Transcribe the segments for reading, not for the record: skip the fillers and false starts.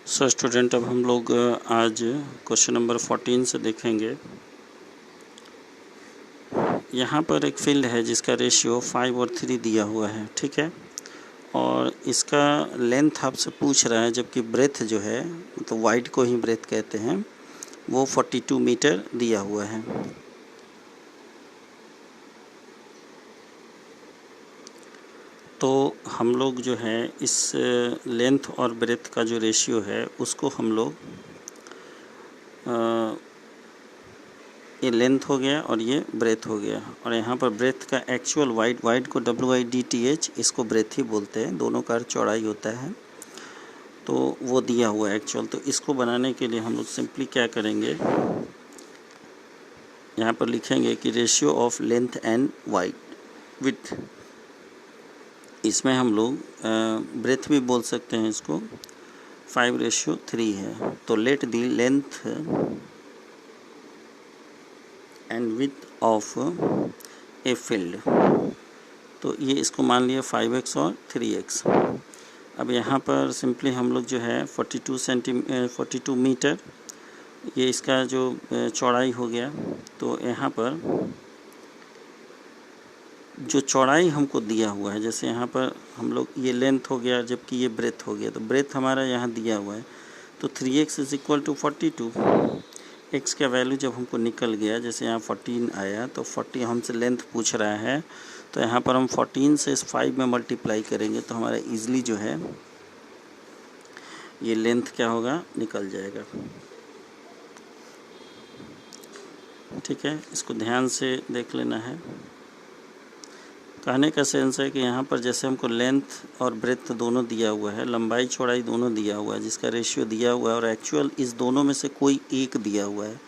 So student, अब हम लोग आज क्वेश्चन नंबर 14 से देखेंगे। यहाँ पर एक फील्ड है जिसका रेशियो 5 और 3 दिया हुआ है, ठीक है। और इसका लेंथ आपसे पूछ रहा है, जबकि ब्रेथ जो है तो वाइड को ही ब्रेथ कहते हैं, वो 42 मीटर दिया हुआ है। तो हम लोग जो है इस लेंथ और ब्रेथ का जो रेशियो है उसको हम लोग ये लेंथ हो गया और ये ब्रेथ हो गया, और यहाँ पर ब्रेथ का एक्चुअल वाइड को WIDTH, इसको ब्रेथ ही बोलते हैं, दोनों का चौड़ाई होता है, तो वो दिया हुआ है एक्चुअल। तो इसको बनाने के लिए हम लोग सिंपली क्या करेंगे, यहाँ पर लिखेंगे कि ratio of length and wide with, इसमें हम लोग ब्रेथ भी बोल सकते हैं इसको, 5:3 है। तो let the length and width of a field, तो ये इसको मान लिया 5x और 3x। अब यहाँ पर सिंपली हम लोग जो है 42 मीटर, ये इसका जो चौड़ाई हो गया। तो यहाँ पर जो चौड़ाई हमको दिया हुआ है, जैसे यहाँ पर हम लोग ये लेंथ हो गया जबकि ये ब्रेथ हो गया, तो ब्रेथ हमारा यहाँ दिया हुआ है, तो 3x = 42। x का वैल्यू जब हमको निकल गया, जैसे यहाँ 14 आया, तो 40 हमसे लेंथ पूछ रहा है, तो यहाँ पर हम 14 से इस 5 में मल्टीप्लाई करेंगे, तो हमारा ईज़िली जो है ये लेंथ क्या होगा, निकल जाएगा। ठीक है, इसको ध्यान से देख लेना है। कहने का सेंस है कि यहाँ पर जैसे हमको लेंथ और ब्रेथ दोनों दिया हुआ है, लंबाई चौड़ाई दोनों दिया हुआ है, जिसका रेशियो दिया हुआ है, और एक्चुअल इस दोनों में से कोई एक दिया हुआ है।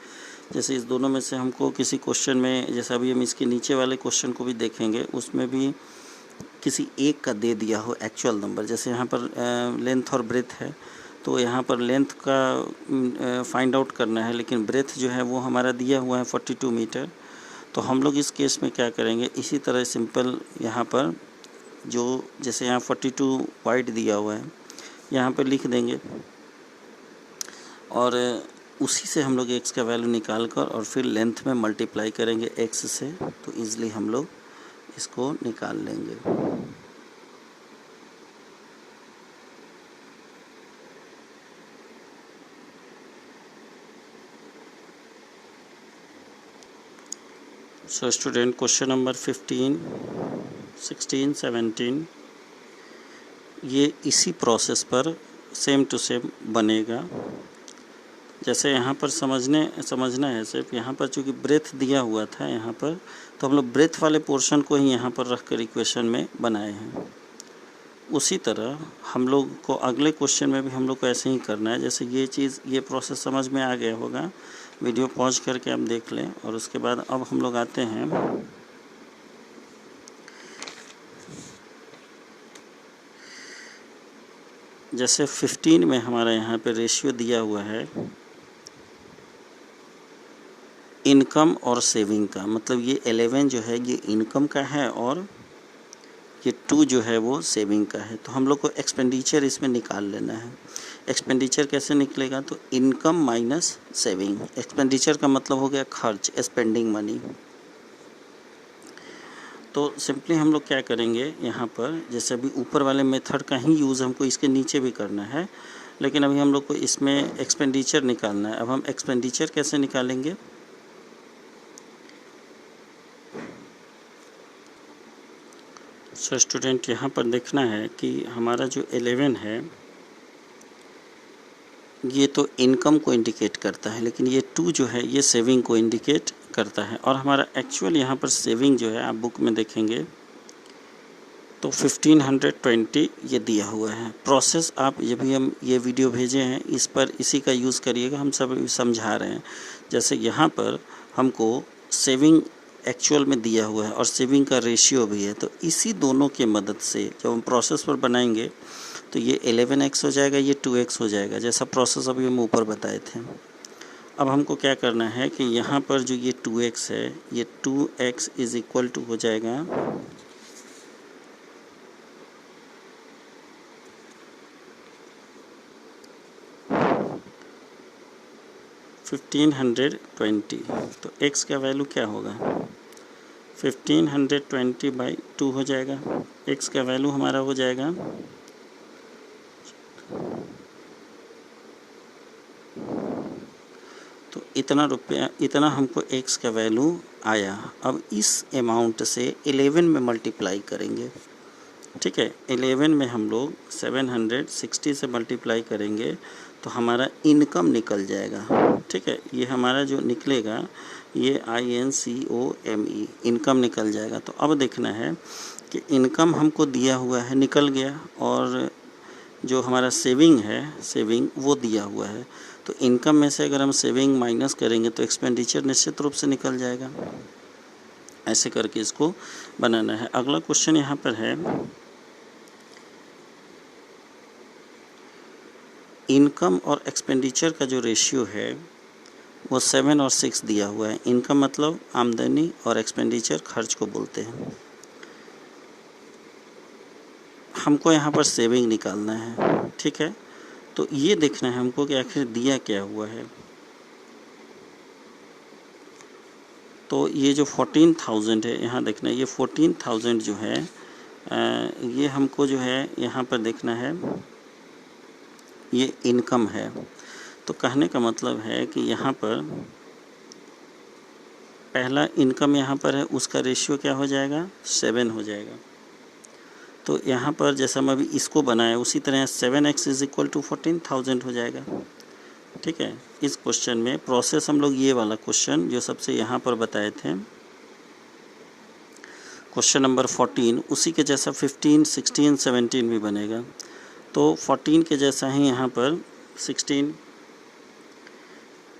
जैसे इस दोनों में से हमको किसी क्वेश्चन में, जैसे अभी हम इसके नीचे वाले क्वेश्चन को भी देखेंगे, उसमें भी किसी एक का दे दिया हो एक्चुअल नंबर। जैसे यहाँ पर लेंथ और ब्रेथ है, तो यहाँ पर लेंथ का फाइंड आउट करना है, लेकिन ब्रेथ जो है वो हमारा दिया हुआ है 42 मीटर। तो हम लोग इस केस में क्या करेंगे, इसी तरह सिंपल यहाँ पर जो, जैसे यहाँ 42 वाइड दिया हुआ है, यहाँ पर लिख देंगे, और उसी से हम लोग x का वैल्यू निकाल कर और फिर लेंथ में मल्टीप्लाई करेंगे x से, तो ईज़िली हम लोग इसको निकाल लेंगे। सो स्टूडेंट, क्वेश्चन नंबर 15, 16, 17 ये इसी प्रोसेस पर सेम टू सेम बनेगा। जैसे यहाँ पर समझना है सिर्फ, यहाँ पर चूँकि ब्रेथ दिया हुआ था यहाँ पर, तो हम लोग ब्रेथ वाले पोर्शन को ही यहाँ पर रख कर इक्वेशन में बनाए हैं। उसी तरह हम लोग को अगले क्वेश्चन में भी हम लोग को ऐसे ही करना है। जैसे ये चीज़, ये प्रोसेस समझ में आ गया होगा, वीडियो पॉज करके आप देख लें। और उसके बाद अब हम लोग आते हैं जैसे 15 में हमारा यहाँ पे रेशियो दिया हुआ है इनकम और सेविंग का, मतलब ये 11 जो है ये इनकम का है और ये 2 जो है वो सेविंग का है। तो हम लोग को एक्सपेंडिचर इसमें निकाल लेना है। एक्सपेंडिचर कैसे निकलेगा, तो इनकम माइनस सेविंग। एक्सपेंडिचर का मतलब हो गया खर्च, स्पेंडिंग मनी। तो सिंपली हम लोग क्या करेंगे, यहाँ पर जैसे अभी ऊपर वाले मेथड का ही यूज़ हमको इसके नीचे भी करना है, लेकिन अभी हम लोग को इसमें एक्सपेंडिचर निकालना है। अब हम एक्सपेंडिचर कैसे निकालेंगे, सो स्टूडेंट यहाँ पर देखना है कि हमारा जो 11 है ये तो इनकम को इंडिकेट करता है, लेकिन ये 2 जो है ये सेविंग को इंडिकेट करता है। और हमारा एक्चुअल यहाँ पर सेविंग जो है, आप बुक में देखेंगे तो 1520 ये दिया हुआ है। प्रोसेस आप जब भी हम ये वीडियो भेजे हैं इस पर इसी का यूज़ करिएगा, हम सब समझा रहे हैं। जैसे यहाँ पर हमको सेविंग एक्चुअल में दिया हुआ है और सेविंग का रेशियो भी है, तो इसी दोनों के मदद से जब हम प्रोसेस पर बनाएंगे तो ये 11x हो जाएगा, ये 2x हो जाएगा, जैसा प्रोसेस अभी हम ऊपर बताए थे। अब हमको क्या करना है कि यहाँ पर जो ये 2x है, ये 2x = हो जाएगा 15 1520, तो x का वैल्यू क्या होगा, 1520/2 हो जाएगा। x का वैल्यू हमारा हो जाएगा तो इतना रुपया, इतना हमको x का वैल्यू आया। अब इस अमाउंट से 11 में मल्टीप्लाई करेंगे, ठीक है। 11 में हम लोग 760 से मल्टीप्लाई करेंगे तो हमारा इनकम निकल जाएगा, ठीक है। ये हमारा जो निकलेगा ये INCOME इनकम निकल जाएगा। तो अब देखना है कि इनकम हमको दिया हुआ है, निकल गया, और जो हमारा सेविंग है, सेविंग वो दिया हुआ है। तो इनकम में से अगर हम सेविंग माइनस करेंगे तो एक्सपेंडिचर निश्चित रूप से निकल जाएगा। ऐसे करके इसको बनाना है। अगला क्वेश्चन यहाँ पर है, इनकम और एक्सपेंडिचर का जो रेशियो है वो 7 और 6 दिया हुआ है। इनकम मतलब आमदनी और एक्सपेंडिचर खर्च को बोलते हैं। हमको यहाँ पर सेविंग निकालना है, ठीक है। तो ये देखना है हमको कि आखिर दिया क्या हुआ है। तो ये जो 14,000 है, यहाँ देखना है, ये 14,000 जो है ये हमको जो है यहाँ पर देखना है, ये इनकम है। तो कहने का मतलब है कि यहाँ पर पहला इनकम यहाँ पर है, उसका रेशियो क्या हो जाएगा, 7 हो जाएगा। तो यहाँ पर जैसा हम अभी इसको बनाया उसी तरह 7x = 14,000 हो जाएगा, ठीक है। इस क्वेश्चन में प्रोसेस हम लोग ये वाला क्वेश्चन जो सबसे यहाँ पर बताए थे, क्वेश्चन नंबर 14, उसी के जैसा 15, 16, 17 भी बनेगा। तो 14 के जैसा ही यहाँ पर 16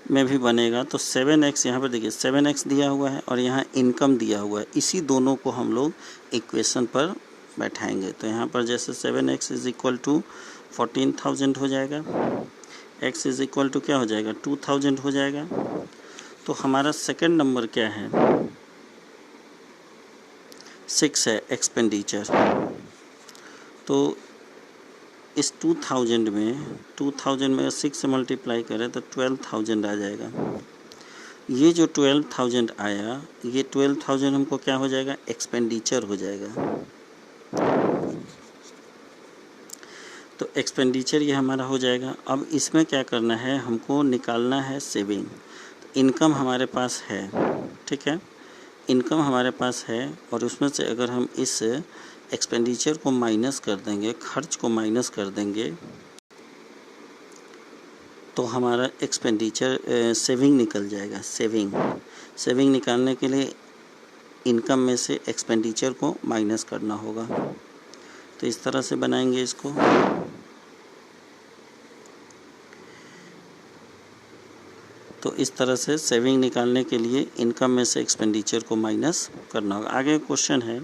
में भी बनेगा। तो 7x यहाँ पर देखिए 7x दिया हुआ है और यहाँ इनकम दिया हुआ है, इसी दोनों को हम लोग इक्वेशन पर बैठाएंगे। तो यहाँ पर जैसे 7x = 14,000 हो जाएगा, x = क्या हो जाएगा, 2,000 हो जाएगा। तो हमारा सेकंड नंबर क्या है, 6 है एक्सपेंडिचर। तो इस 2000 में 6 से मल्टीप्लाई करें तो 12,000 आ जाएगा। ये जो 12,000 आया, ये 12,000 हमको क्या हो जाएगा, एक्सपेंडिचर हो जाएगा। तो एक्सपेंडिचर ये हमारा हो जाएगा। अब इसमें क्या करना है, हमको निकालना है सेविंग। तो इनकम हमारे पास है, ठीक है, इनकम हमारे पास है, और उसमें से अगर हम इस एक्सपेंडिचर को माइनस कर देंगे, खर्च को माइनस कर देंगे, तो हमारा एक्सपेंडिचर सेविंग निकल जाएगा। सेविंग निकालने के लिए इनकम में से एक्सपेंडिचर को माइनस करना होगा। तो इस तरह से बनाएंगे इसको। तो इस तरह से सेविंग निकालने के लिए इनकम में से एक्सपेंडिचर को माइनस करना होगा। आगे क्वेश्चन है,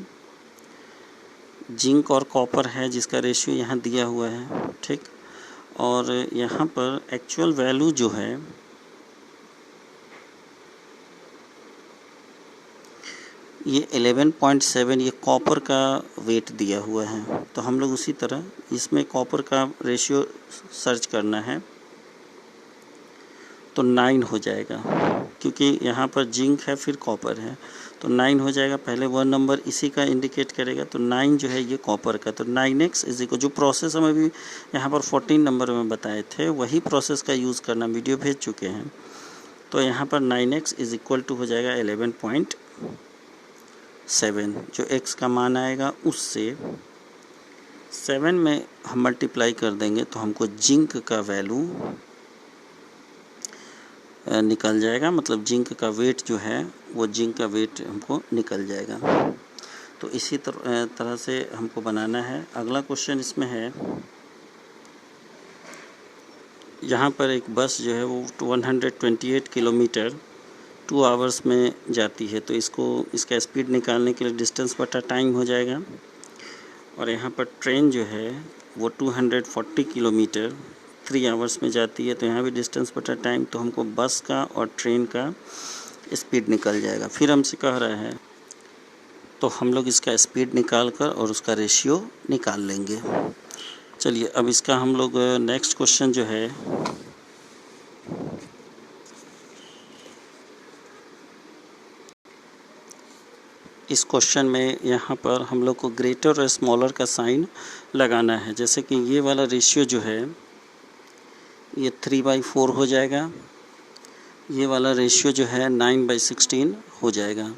जिंक और कॉपर है जिसका रेशियो यहाँ दिया हुआ है, ठीक, और यहाँ पर एक्चुअल वैल्यू जो है ये 11.7, ये कॉपर का वेट दिया हुआ है। तो हम लोग उसी तरह इसमें कॉपर का रेशियो सर्च करना है, तो 9 हो जाएगा, क्योंकि यहाँ पर जिंक है फिर कॉपर है, तो 9 हो जाएगा। पहले 1 नंबर इसी का इंडिकेट करेगा, तो 9 जो है ये कॉपर का। तो 9x जो प्रोसेस हम अभी यहाँ पर 14 नंबर में बताए थे, वही प्रोसेस का यूज़ करना, वीडियो भेज चुके हैं। तो यहाँ पर 9x = हो जाएगा 11.7, जो x का मान आएगा उससे 7 में हम मल्टीप्लाई कर देंगे तो हमको जिंक का वैल्यू निकल जाएगा, मतलब जिंक का वेट जो है वो जिंक का वेट हमको निकल जाएगा। तो इसी तरह से हमको बनाना है। अगला क्वेश्चन इसमें है, यहाँ पर एक बस जो है वो 128 किलोमीटर 2 आवर्स में जाती है। तो इसका स्पीड निकालने के लिए डिस्टेंस बटा टाइम हो जाएगा। और यहाँ पर ट्रेन जो है वो 240 किलोमीटर 3 आवर्स में जाती है। तो यहाँ भी डिस्टेंस बटा टाइम, तो हमको बस का और ट्रेन का स्पीड निकल जाएगा। फिर हमसे कह रहा है, तो हम लोग इसका स्पीड निकाल कर और उसका रेशियो निकाल लेंगे। चलिए अब इसका हम लोग नेक्स्ट क्वेश्चन जो है इस क्वेश्चन में यहाँ पर हम लोग को ग्रेटर और स्मॉलर का साइन लगाना है। जैसे कि ये वाला रेशियो जो है ये 3/4 हो जाएगा, ये वाला रेशियो जो है 9/16 हो जाएगा।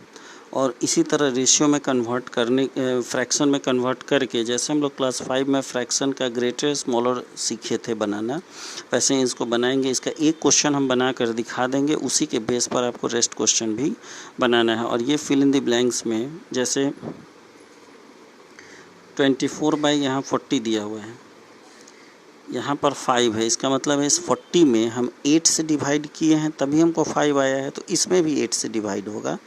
और इसी तरह रेशियो में कन्वर्ट करने फ्रैक्शन में कन्वर्ट करके, जैसे हम लोग क्लास 5 में फ्रैक्शन का ग्रेटर स्मॉलर सीखे थे बनाना, वैसे ही इसको बनाएंगे। इसका एक क्वेश्चन हम बना कर दिखा देंगे, उसी के बेस पर आपको रेस्ट क्वेश्चन भी बनाना है। और ये फिल इन द ब्लैंक्स में जैसे 24 यहाँ 40 दिया हुआ है, यहाँ पर 5 है, इसका मतलब है इस 40 में हम 8 से डिवाइड किए हैं तभी हमको 5 आया है, तो इसमें भी 8 से डिवाइड होगा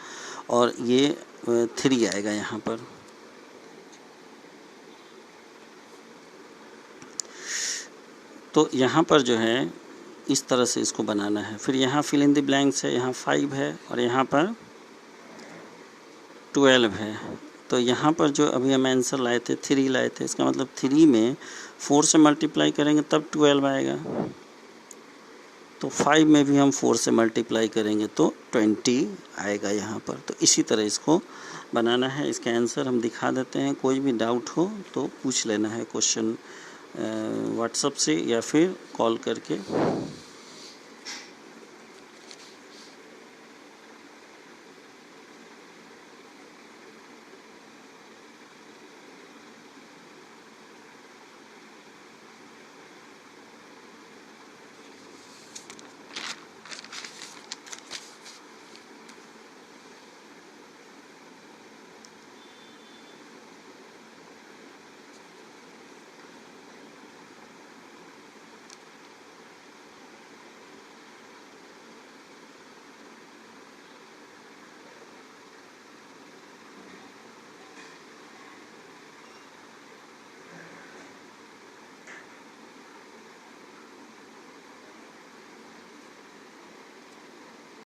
और ये 3 आएगा यहाँ पर। तो यहाँ पर जो है इस तरह से इसको बनाना है। फिर यहाँ फिल इन द ब्लैंक्स है, यहाँ 5 है और यहाँ पर 12 है। तो यहाँ पर जो अभी हम आंसर लाए थे 3 लाए थे, इसका मतलब 3 में 4 से मल्टीप्लाई करेंगे तब 12 आएगा। तो 5 में भी हम 4 से मल्टीप्लाई करेंगे तो 20 आएगा यहाँ पर। तो इसी तरह इसको बनाना है। इसका आंसर हम दिखा देते हैं, कोई भी डाउट हो तो पूछ लेना है क्वेश्चन व्हाट्सएप से या फिर कॉल करके।